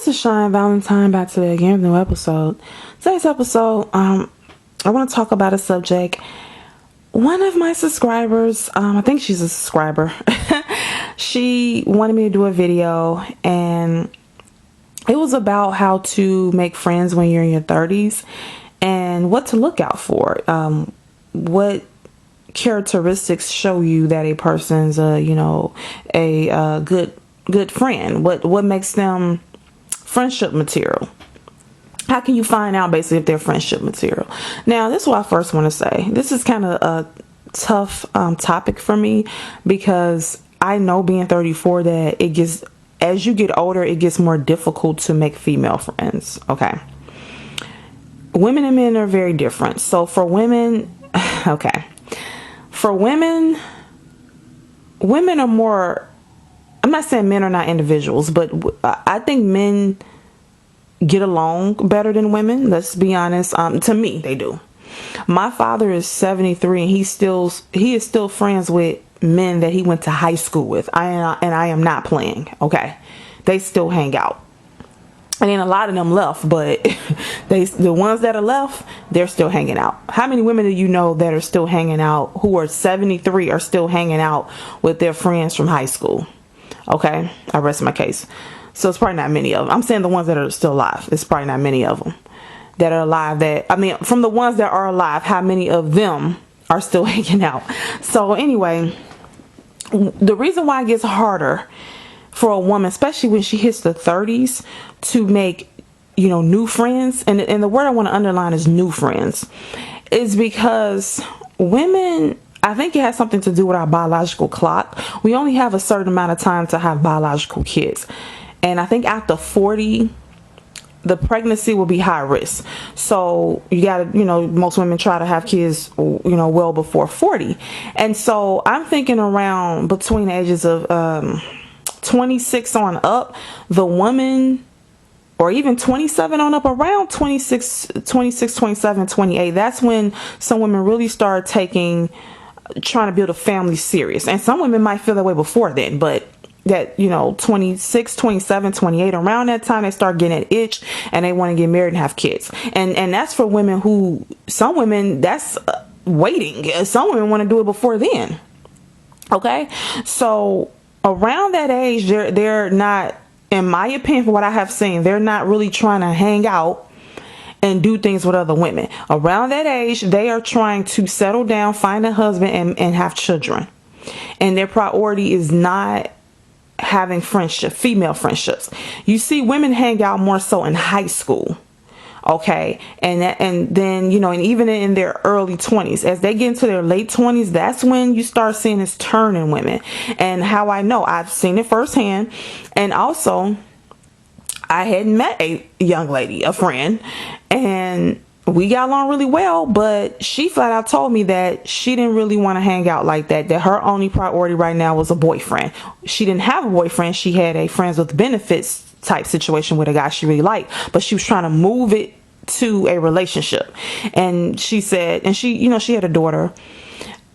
this is Cheyenne Valentine back today again with a new episode. Today's episode, I want to talk about a subject. One of my subscribers, I think she's a subscriber, she wanted me to do a video, and it was about how to make friends when you're in your 30s and what to look out for. What characteristics show you that a person's a good friend. What makes them friendship material. How can you find out basically if they're friendship material? Now, this is what I first want to say. This is kind of a tough topic for me, because I know, being 34, that as you get older, it gets more difficult to make female friends. Okay. Women and men are very different. So for women, okay. For women are more, I'm not saying men are not individuals, but I think men get along better than women. Let's be honest. To me, they do. My father is 73 and he is still friends with men that he went to high school with. I am not playing. Okay. They still hang out. And then a lot of them left, but the ones that are left, they're still hanging out. How many women do you know that are still hanging out, who are 73, are still hanging out with their friends from high school? Okay, I rest my case. So it's probably not many of them. I'm saying the ones that are still alive. It's probably not many of them that are alive. From the ones that are alive, how many of them are still hanging out? So anyway, the reason why it gets harder for a woman, especially when she hits the 30s, to make, new friends, and the word I want to underline is new friends, is because women, I think it has something to do with our biological clock. We only have a certain amount of time to have biological kids. And I think after 40, the pregnancy will be high risk. So you got to, most women try to have kids, well before 40. And so I'm thinking around between the ages of 26 on up, the woman, or even 27 on up, around 26, 27, 28, that's when some women really start trying to build a family serious. And some women might feel that way before then, but that 26, 27, 28, around that time, they start getting an itch and they want to get married and have kids. And that's for women some women, that's waiting. Some women want to do it before then. Okay, so around that age, they're not, in my opinion, for what I have seen, they're not really trying to hang out and do things with other women. Around that age, they are trying to settle down, find a husband, and have children. And their priority is not having female friendships. You see, women hang out more so in high school. Okay. And then, and even in their early 20s, as they get into their late 20s, that's when you start seeing this turn in women. And how I know, I've seen it firsthand. And also, I had met a young lady, a friend, and we got along really well, but she flat out told me that she didn't really want to hang out like that her only priority right now was a boyfriend. She didn't have a boyfriend. She had a friends with benefits type situation with a guy she really liked, but she was trying to move it to a relationship. And she said, and she had a daughter,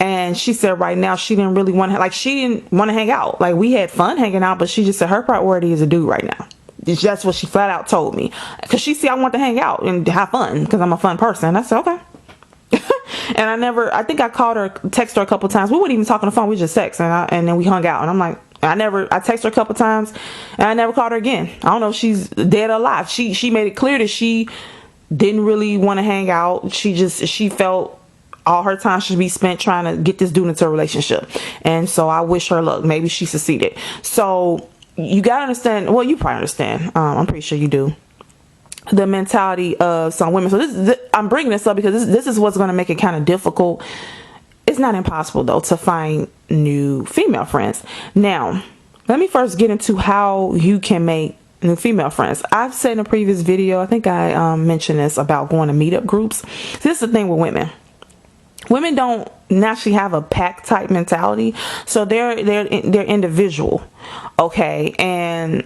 and she said right now she didn't really want to, she didn't want to hang out. Like, we had fun hanging out, but she just said her priority is a dude right now. That's what she flat out told me, because she see I want to hang out and have fun because I'm a fun person. I said, okay. And I think I called her, text her a couple times. We wouldn't even talk on the phone. We just text, and then we hung out. And I'm like, I texted her a couple times and I never called her again. I don't know if she's dead or alive. She made it clear that she didn't really want to hang out. She felt all her time should be spent trying to get this dude into a relationship. And so I wish her luck. Maybe she succeeded. So you gotta understand. Well, you probably understand. I'm pretty sure you do. The mentality of some women. So I'm bringing this up because this is what's going to make it kind of difficult. It's not impossible though to find new female friends. Now, let me first get into how you can make new female friends. I've said in a previous video, I think I mentioned this about going to meetup groups. So this is the thing with women. Women don't naturally have a pack type mentality, so they're individual. Okay, and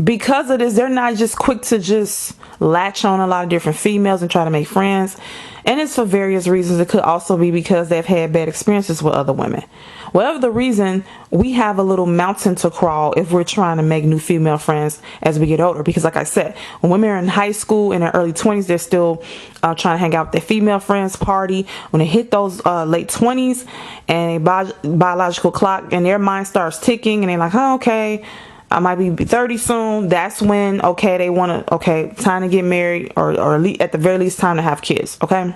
because of this, they're not just quick to just latch on a lot of different females and try to make friends. And it's for various reasons. It could also be because they've had bad experiences with other women. Whatever the reason, we have a little mountain to crawl if we're trying to make new female friends as we get older. Because like I said, when women are in high school, in their early 20s, they're still trying to hang out with their female friends, party. When they hit those late 20s and a biological clock and their mind starts ticking and they're like, oh, okay, I might be 30 soon. That's when, okay, they want to, okay, time to get married or at the very least time to have kids, okay?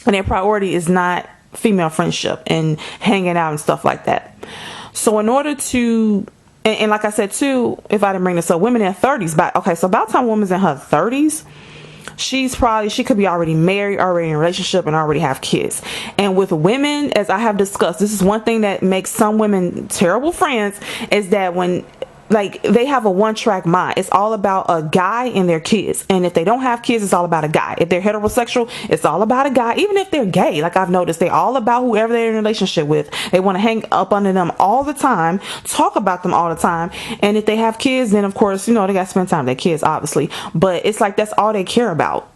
And their priority is not female friendship and hanging out and stuff like that. So in order to, and like I said too, if I didn't bring this up, women in their 30s, okay, so about the time a woman's in her 30s, she could be already married, already in a relationship, and already have kids. And with women, as I have discussed, this is one thing that makes some women terrible friends, is that when, like, they have a one-track mind. It's all about a guy and their kids. And if they don't have kids, it's all about a guy. If they're heterosexual, it's all about a guy. Even if they're gay, like I've noticed, they're all about whoever they're in a relationship with. They want to hang up under them all the time, talk about them all the time. And if they have kids, then of course, you know, they got to spend time with their kids, obviously. But it's like that's all they care about.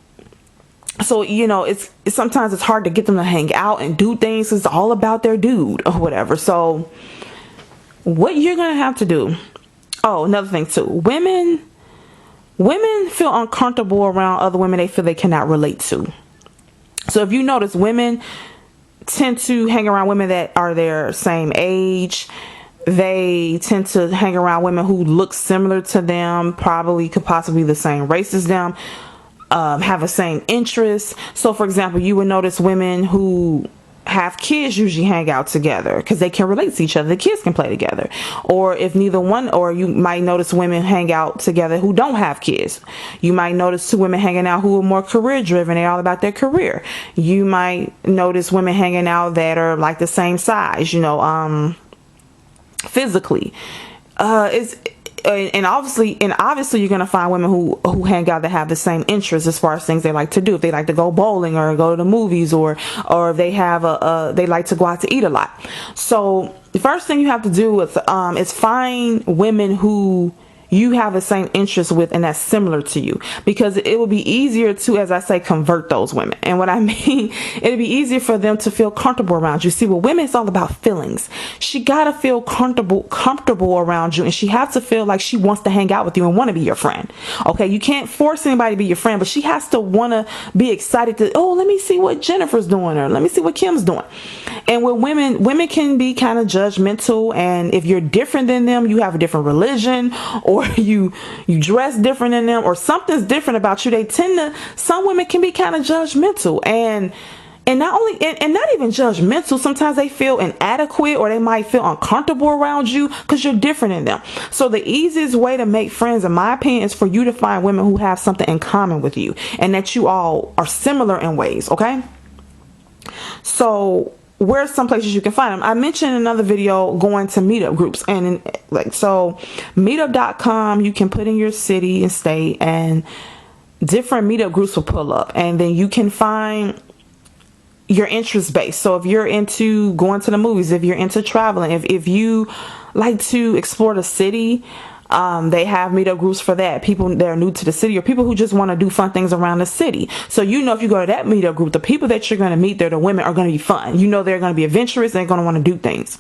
So, you know, it's sometimes it's hard to get them to hang out and do things. It's all about their dude or whatever. So what you're going to have to do. Oh, another thing too. Women feel uncomfortable around other women they feel they cannot relate to. So if you notice, women tend to hang around women that are their same age. They tend to hang around women who look similar to them, could possibly be the same race as them, have the same interests. So for example, you would notice women who have kids usually hang out together because they can relate to each other. The kids can play together. Or if neither one, or you might notice women hang out together who don't have kids. You might notice two women hanging out who are more career driven. They're all about their career. You might notice women hanging out that are like the same size, you know, physically. And obviously you're going to find women who hang out that have the same interests as far as things they like to do. If they like to go bowling or go to the movies, or if they have they like to go out to eat a lot. So the first thing you have to do is find women who you have the same interest with and that's similar to you, because it will be easier to, as I say, convert those women. And what I mean, it'll be easier for them to feel comfortable around you. See, with women, it's all about feelings. She gotta feel comfortable around you, and she has to feel like she wants to hang out with you and want to be your friend. Okay, you can't force anybody to be your friend, but she has to want to be excited to, oh, let me see what Jennifer's doing, or let me see what Kim's doing. And with women can be kind of judgmental, and if you're different than them, you have a different religion, or you dress different than them, or something's different about you, some women can be kind of judgmental, and not even judgmental. Sometimes they feel inadequate, or they might feel uncomfortable around you because you're different than them. So the easiest way to make friends, in my opinion, is for you to find women who have something in common with you, and that you all are similar in ways. Okay, so where's some places you can find them? I mentioned in another video going to meetup groups, and so meetup.com, you can put in your city and state, and different meetup groups will pull up, and then you can find your interest base. So if you're into going to the movies, if you're into traveling, if you like to explore the city, they have meetup groups for that. People that are new to the city, or people who just want to do fun things around the city. So you know, if you go to that meetup group, the people that you're going to meet there, the women, are going to be fun. You know, they're going to be adventurous, and they're going to want to do things.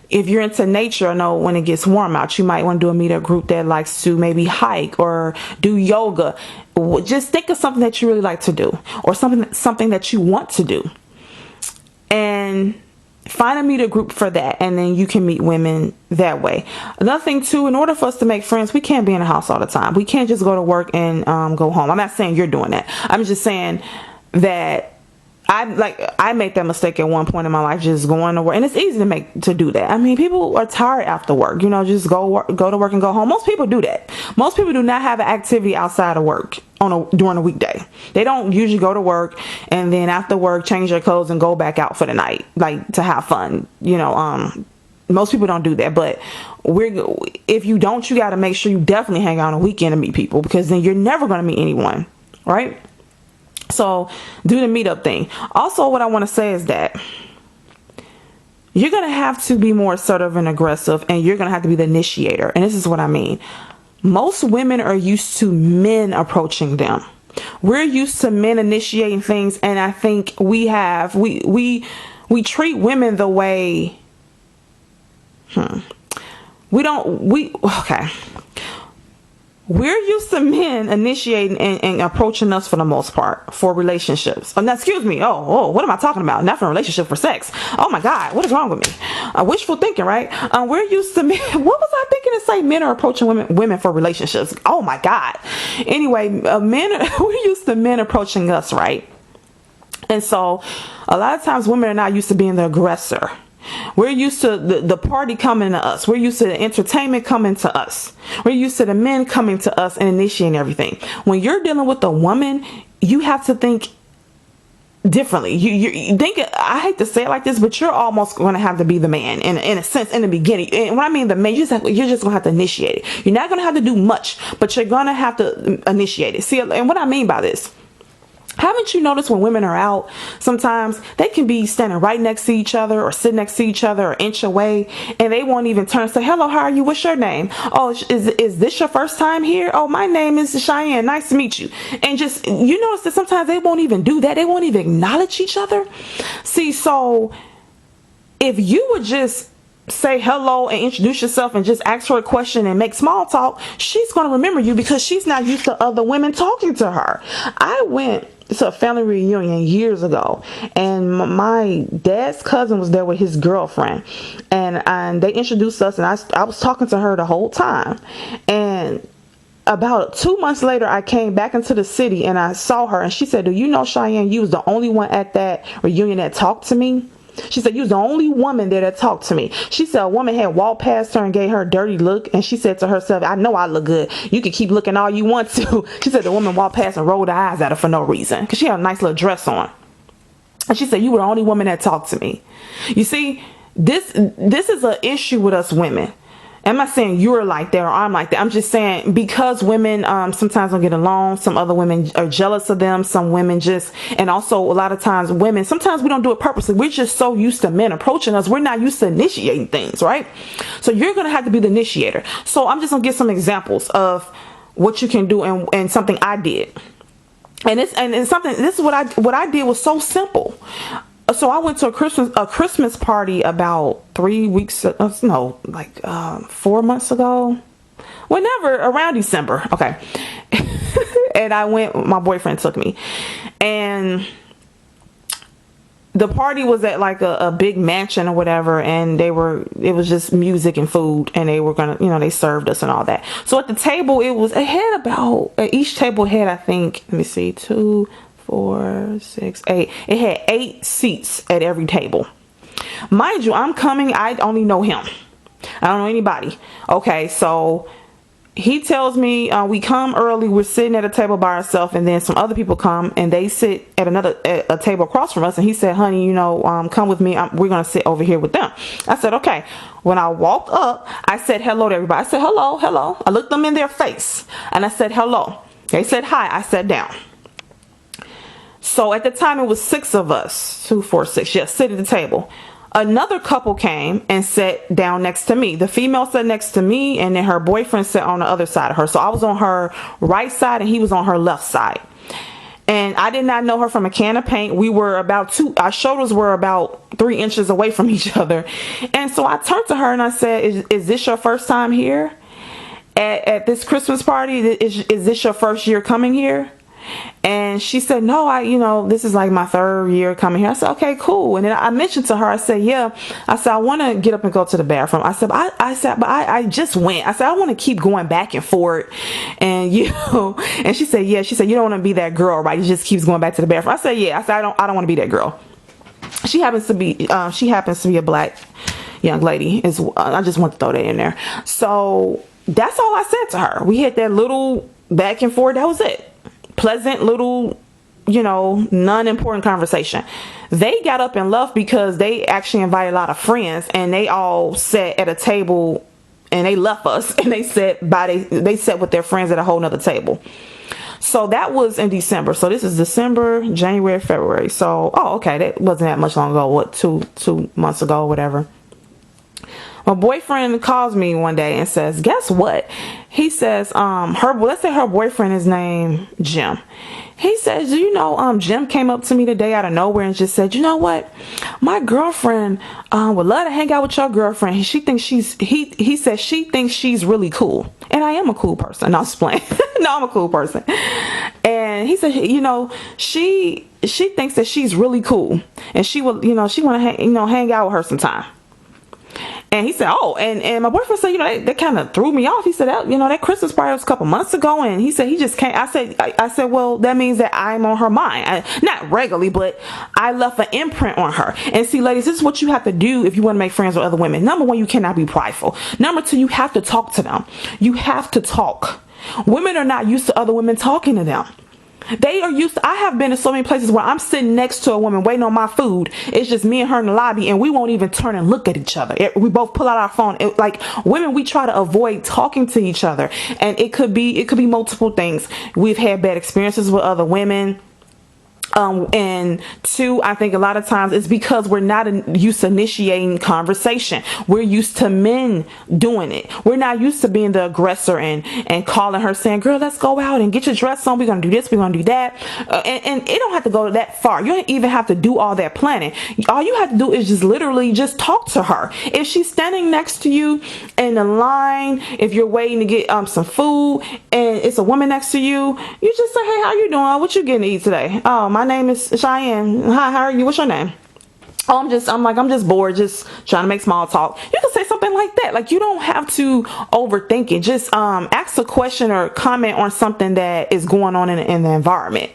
If you're into nature, I know when it gets warm out, you might want to do a meetup group that likes to maybe hike or do yoga. Just think of something that you really like to do, or something that you want to do, and find a meetup group for that, and then you can meet women that way. Another thing too, in order for us to make friends, we can't be in the house all the time. We can't just go to work and go home. I'm not saying you're doing that. I'm just saying that I made that mistake at one point in my life, just going to work, and it's easy to do that. I mean, people are tired after work, you know, just go to work and go home. Most people do that. Most people do not have an activity outside of work during a weekday. They don't usually go to work and then after work change their clothes and go back out for the night, like to have fun. You know, most people don't do that, but if you don't, you got to make sure you definitely hang out on a weekend and meet people, because then you're never going to meet anyone, right? So do the meetup thing. Also, what I want to say is that you're going to have to be more assertive and aggressive, and you're going to have to be the initiator. And this is what I mean. Most women are used to men approaching them. We're used to men initiating things, and I think we treat women the way okay. We're used to men initiating and approaching us for the most part for relationships. Oh, now, excuse me. What am I talking about? Not for a relationship, for sex. Oh my God, what is wrong with me? Wishful thinking, right? We're used to men. What was I thinking to say? Men are approaching women for relationships. Oh my God. Anyway, we're used to men approaching us, right? And so a lot of times women are not used to being the aggressor. We're used to the party coming to us. We're used to the entertainment coming to us. We're used to the men coming to us and initiating everything. When you're dealing with a woman, you have to think differently. You think, I hate to say it like this, but you're almost going to have to be the man in a sense in the beginning. And when I mean the man, you're just going to have to initiate it. You're not going to have to do much, but you're going to have to initiate it. See, and what I mean by this, haven't you noticed when women are out, sometimes they can be standing right next to each other or sitting next to each other or inch away, and they won't even turn and say, hello, how are you? What's your name? Oh, is this your first time here? Oh, my name is Cheyenne. Nice to meet you. And just, you notice that sometimes they won't even do that. They won't even acknowledge each other. See, so if you would just say hello and introduce yourself and just ask her a question and make small talk, she's going to remember you because she's not used to other women talking to her. I went to a family reunion years ago, and my dad's cousin was there with his girlfriend, and they introduced us, and I was talking to her the whole time. And about 2 months later, I came back into the city and I saw her, and she said, do you know, Cheyenne, you was the only one at that reunion that talked to me? She said, you was the only woman there that talked to me. She said a woman had walked past her and gave her a dirty look, and she said to herself, I know I look good. You can keep looking all you want to. She said the woman walked past and rolled her eyes at her for no reason because she had a nice little dress on. And she said, you were the only woman that talked to me. You see, this is an issue with us women. I'm not saying you're like that or I'm like that. I'm just saying because women sometimes don't get along. Some other women are jealous of them. Some women just, and also a lot of times women, sometimes we don't do it purposely. We're just so used to men approaching us. We're not used to initiating things, right? So you're going to have to be the initiator. So I'm just going to give some examples of what you can do and something I did. And this is what I did was so simple. So I went to a Christmas party about 4 months ago, whenever, around December. Okay. And I went, my boyfriend took me, and the party was at like a big mansion or whatever, and it was just music and food, and they were gonna, they served us and all that. So at the table, each table had, I think, let me see, 2, 4, 6, 8. It had 8 seats at every table. Mind you, I'm coming. I only know him. I don't know anybody. Okay, so he tells me we come early. We're sitting at a table by ourselves, and then some other people come and they sit at a table across from us. And he said, "Honey, come with me. We're gonna sit over here with them." I said, "Okay." When I walked up, I said hello to everybody. I said hello, hello. I looked them in their face and I said hello. They said hi. I sat down. So at the time it was 6 of us, 2, 4, 6, yes, sit at the table. Another couple came and sat down next to me. The female sat next to me, and then her boyfriend sat on the other side of her. So I was on her right side and he was on her left side. And I did not know her from a can of paint. We were our shoulders were about 3 inches away from each other. And so I turned to her and I said, is this your first time here at this Christmas party? Is this your first year coming here? And she said, no, this is like my 3rd year coming here. I said, okay, cool. And then I mentioned to her, I said, yeah, I said, I want to get up and go to the bathroom. I said, but I just went. I said, I want to keep going back and forth. And, and she said, yeah, she said, you don't want to be that girl, right? He just keeps going back to the bathroom. I said, yeah, I said, I don't want to be that girl. She happens to be a black young lady. I just want to throw that in there. So that's all I said to her. We had that little back and forth. That was it. Pleasant little, non-important conversation. They got up and left because they actually invited a lot of friends, and they all sat at a table, and they left us, and they sat with their friends at a whole nother table. So that was in December. So this is December, January, February. So, oh, okay, that wasn't that much long ago. What, two months ago, whatever. My boyfriend calls me one day and says, guess what? He says, let's say her boyfriend is named Jim. He says, do you know, Jim came up to me today out of nowhere and just said, you know what? My girlfriend would love to hang out with your girlfriend. He says she thinks she's really cool. And I am a cool person. No, I'm just playing. No, I'm a cool person. And he said, you know, she thinks that she's really cool. And she will, she want to hang out with her sometime. And he said, oh, and my boyfriend said, that kind of threw me off. He said, that Christmas party was a couple months ago. And he said, he just can't. I said, well, that means that I'm on her mind. Not regularly, but I left an imprint on her. And see, ladies, this is what you have to do if you want to make friends with other women. Number one, you cannot be prideful. Number two, you have to talk to them. You have to talk. Women are not used to other women talking to them. They are used to, I have been in so many places where I'm sitting next to a woman waiting on my food. It's just me and her in the lobby, and we won't even turn and look at each other. We both pull out our phone. Like women, we try to avoid talking to each other, and it could be multiple things. We've had bad experiences with other women. And two, I think a lot of times it's because we're not used to initiating conversation. We're used to men doing it. We're not used to being the aggressor and calling her saying, girl, let's go out and get your dress on. We're going to do this. We're going to do that. And it don't have to go that far. You don't even have to do all that planning. All you have to do is just literally just talk to her. If she's standing next to you in the line, if you're waiting to get some food and it's a woman next to you, you just say, hey, how you doing? What you getting to eat today? My name is Cheyenne. Hi, how are you? What's your name? Oh, I'm just bored, just trying to make small talk. You can say something like that. Like, you don't have to overthink it. Just ask a question or comment on something that is going on in the environment.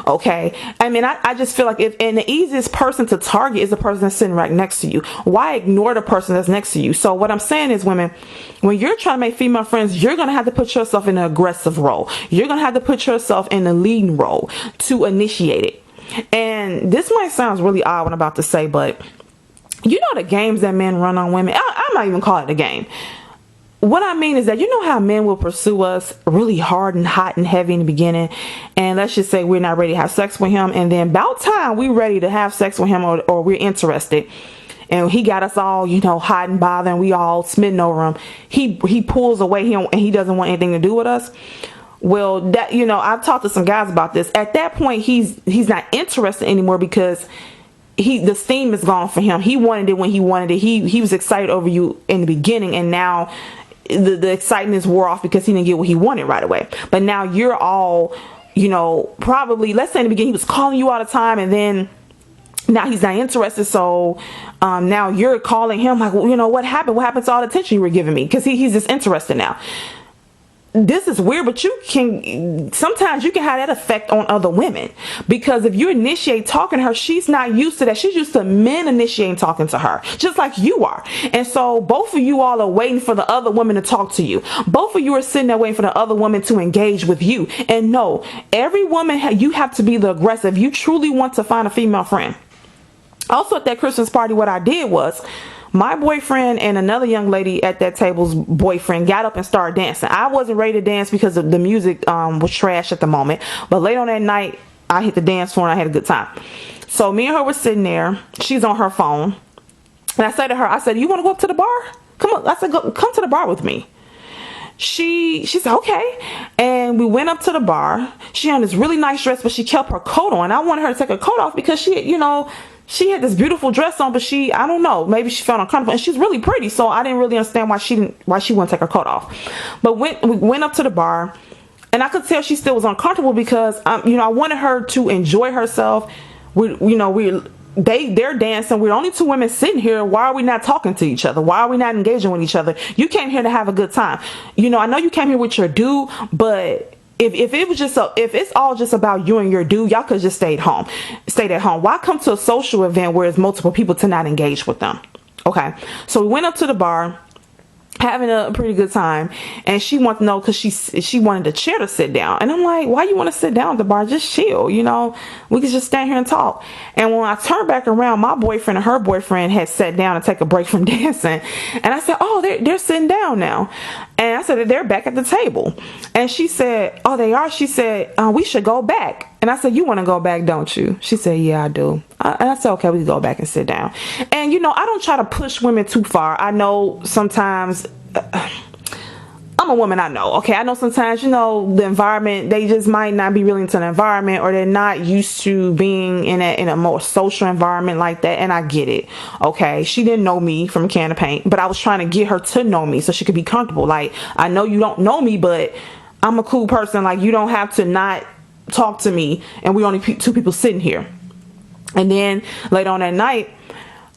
Okay. I mean, I just feel like the easiest person to target is the person that's sitting right next to you. Why ignore the person that's next to you? So what I'm saying is, women, when you're trying to make female friends, you're going to have to put yourself in an aggressive role. You're going to have to put yourself in the leading role to initiate it. And this might sound really odd what I'm about to say, but you know the games that men run on women? I'm not even call it a game. What I mean is that, you know how men will pursue us really hard and hot and heavy in the beginning, and let's just say we're not ready to have sex with him, and then about time we're ready to have sex with him, or we're interested, and he got us all, hot and bothered, and we all smitten over him. He pulls away, and he doesn't want anything to do with us. Well, that, I've talked to some guys about this. At that point, he's not interested anymore because the steam is gone for him. He wanted it when he wanted it. He was excited over you in the beginning, and now the excitement is wore off because he didn't get what he wanted right away. But now you're all, probably, let's say in the beginning he was calling you all the time, and then now he's not interested. So now you're calling him like, well, what happened? What happened to all the attention you were giving me? Because he's just interested now. This is weird, but sometimes you can have that effect on other women, because if you initiate talking to her, she's not used to that. She's used to men initiating talking to her, just like you are. And so both of you all are waiting for the other woman to talk to you. Both of you are sitting there waiting for the other woman to engage with you. And no, every woman, you have to be the aggressor if you truly want to find a female friend. Also, at that Christmas party, what I did was, my boyfriend and another young lady at that table's boyfriend got up and started dancing. I wasn't ready to dance because the music was trash at the moment. But late on that night, I hit the dance floor and I had a good time. So me and her were sitting there. She's on her phone. And I said to her, you want to go up to the bar? Come on. I said, come to the bar with me. She said, okay. And we went up to the bar. She had this really nice dress, but she kept her coat on. I wanted her to take her coat off because she had this beautiful dress on, but I don't know, maybe she felt uncomfortable, and she's really pretty, so I didn't really understand why she wouldn't take her coat off. But we went up to the bar, and I could tell she still was uncomfortable because I wanted her to enjoy herself. They're dancing. We're only two women sitting here. Why are we not talking to each other? Why are we not engaging with each other? You came here to have a good time. I know you came here with your dude, but if it's all just about you and your dude, y'all could just stayed at home. Why come to a social event where there's multiple people to not engage with them? Okay. So we went up to the bar, having a pretty good time, and she wanted to know because she wanted the chair to sit down, and I'm like, why you want to sit down at the bar? Just chill, we could just stand here and talk. And when I turned back around, my boyfriend and her boyfriend had sat down to take a break from dancing, and I said, oh, they're sitting down now. And I said, they're back at the table. And she said, oh, they are. She said, we should go back. And I said, you want to go back, don't you? She said, yeah, I do. And I said, okay, we can go back and sit down. And, I don't try to push women too far. I know sometimes, I'm a woman, I know. Okay, I know sometimes, the environment, they just might not be really into the environment, or they're not used to being in a more social environment like that. And I get it. Okay, she didn't know me from a can of paint, but I was trying to get her to know me so she could be comfortable. Like, I know you don't know me, but I'm a cool person. Like, you don't have to not talk to me, and we only two people sitting here. And then later on that night,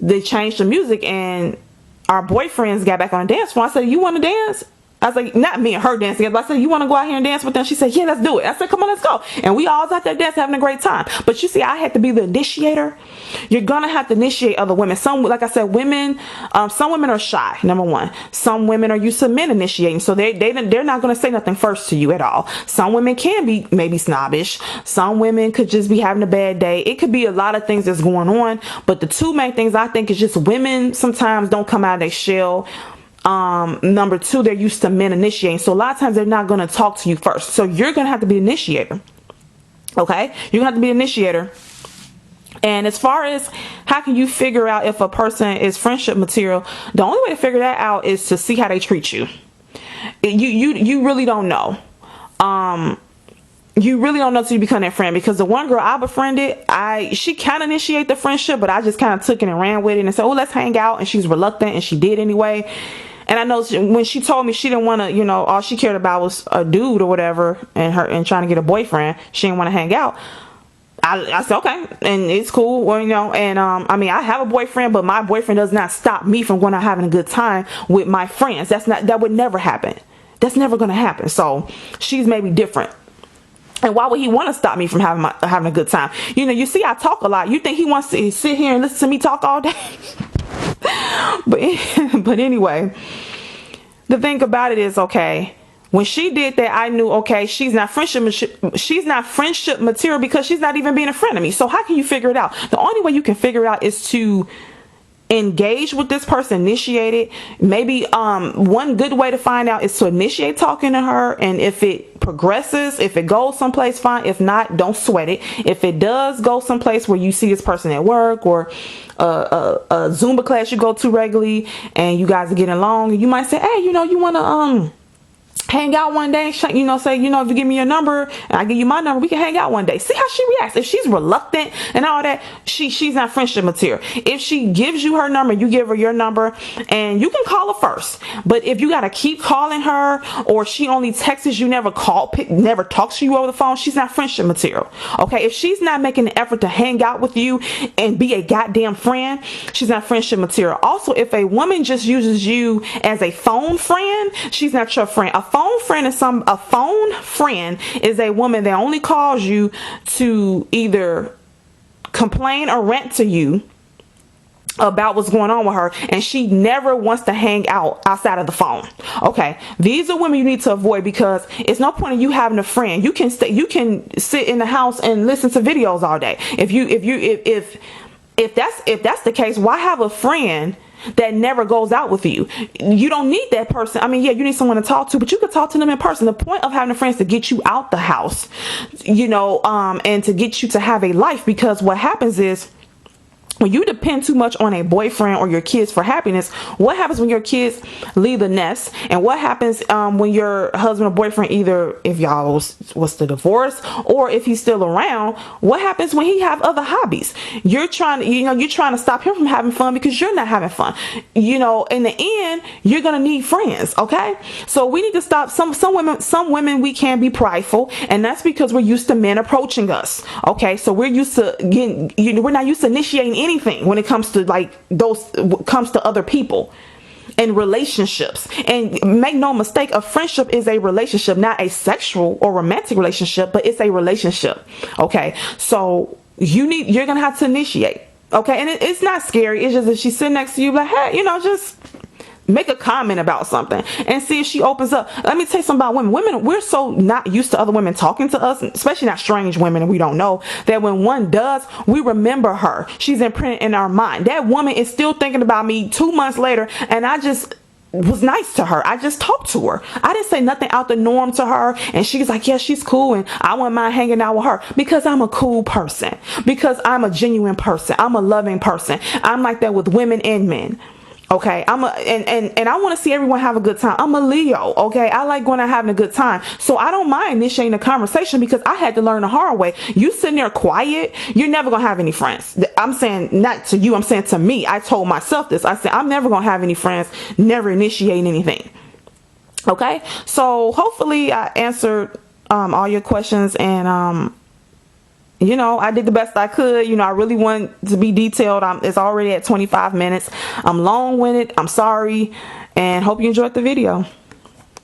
they changed the music, and our boyfriends got back on the dance floor. I said, you want to dance? I was like, not me and her dancing, but I said, you want to go out here and dance with them? She said, yeah, let's do it. I said, come on, let's go. And we all was out there dancing, having a great time. But you see, I had to be the initiator. You're gonna have to initiate other women. Some, like I said, women, some women are shy, number one. Some women are used to men initiating, so they're not gonna say nothing first to you at all. Some women can be maybe snobbish. Some women could just be having a bad day. It could be a lot of things that's going on. But the two main things I think is just women sometimes don't come out of their shell. Number two, they're used to men initiating. So a lot of times they're not going to talk to you first. So you're going to have to be an initiator. Okay? You're going to have to be an initiator. And as far as how can you figure out if a person is friendship material, the only way to figure that out is to see how they treat you. You really don't know. You really don't know till you become their friend, because the one girl I befriended, she kind of initiated the friendship, but I just kind of took it and ran with it and said, oh, let's hang out. And she's reluctant, and she did anyway. And I know when she told me she didn't want to, all she cared about was a dude or whatever, and trying to get a boyfriend. She didn't want to hang out. I said, okay, and it's cool. Well, and I have a boyfriend, but my boyfriend does not stop me from going out having a good time with my friends. That would never happen. That's never going to happen. So she's maybe different. And why would he want to stop me from having a good time? You see, I talk a lot. You think he wants to sit here and listen to me talk all day? But anyway, the thing about it is, okay, when she did that, I knew, okay, she's not friendship material, because she's not even being a friend of me. So how can you figure it out? The only way you can figure it out is to engage with this person, initiate it. Maybe one good way to find out is to initiate talking to her, and if it progresses, if it goes someplace, fine. If not, don't sweat it. If it does go someplace where you see this person at work, or a Zumba class you go to regularly and you guys are getting along, you might say, hey, you want to hang out one day, say, if you give me your number and I give you my number, we can hang out one day. See how she reacts. If she's reluctant and all that, she's not friendship material. If she gives you her number, you give her your number, and you can call her first. But if you got to keep calling her, or she only texts you, never talks to you over the phone, she's not friendship material. Okay, if she's not making an effort to hang out with you and be a goddamn friend, she's not friendship material. Also, if a woman just uses you as a phone friend, she's not your friend. A phone friend is a woman that only calls you to either complain or rant to you about what's going on with her, and she never wants to hang out outside of the phone. Okay, these are women you need to avoid, because it's no point in you having a friend. You can sit in the house and listen to videos all day. If that's the case, why have a friend that never goes out with you? You don't need that person. Yeah, you need someone to talk to, but you could talk to them in person. The point of having a friend is to get you out the house, and to get you to have a life, because what happens is, when you depend too much on a boyfriend or your kids for happiness, what happens when your kids leave the nest? And what happens when your husband or boyfriend, either if y'all was to divorce, or if he's still around, what happens when he have other hobbies? You're trying to stop him from having fun because you're not having fun. In the end, you're gonna need friends. Okay, so we need to stop. Some women we can be prideful, and that's because we're used to men approaching us. Okay, so we're used to getting. We're not used to initiating anything when it comes to other people and relationships. And make no mistake, a friendship is a relationship, not a sexual or romantic relationship, but it's a relationship. Okay, so you're gonna have to initiate. Okay, and it's not scary. It's just that she's sitting next to you, like, hey, just make a comment about something and see if she opens up. Let me tell you something about women. Women, we're so not used to other women talking to us, especially not strange women and we don't know, that when one does, we remember her. She's imprinted in our mind. That woman is still thinking about me 2 months later, and I just was nice to her. I just talked to her. I didn't say nothing out the norm to her, and she's like, yeah, she's cool, and I wouldn't mind hanging out with her, because I'm a cool person, because I'm a genuine person, I'm a loving person. I'm like that with women and men. Okay, and I want to see everyone have a good time. I'm a Leo. Okay, I like when I'm having a good time, so I don't mind initiating a conversation, because I had to learn the hard way. You sitting there quiet, you're never gonna have any friends. I'm saying not to you, I'm saying to me. I told myself this. I said I'm never gonna have any friends, never initiating anything. Okay, so hopefully I answered all your questions, and you know, I did the best I could. You know, I really want to be detailed. It's already at 25 minutes. I'm long-winded. I'm sorry, and hope you enjoyed the video.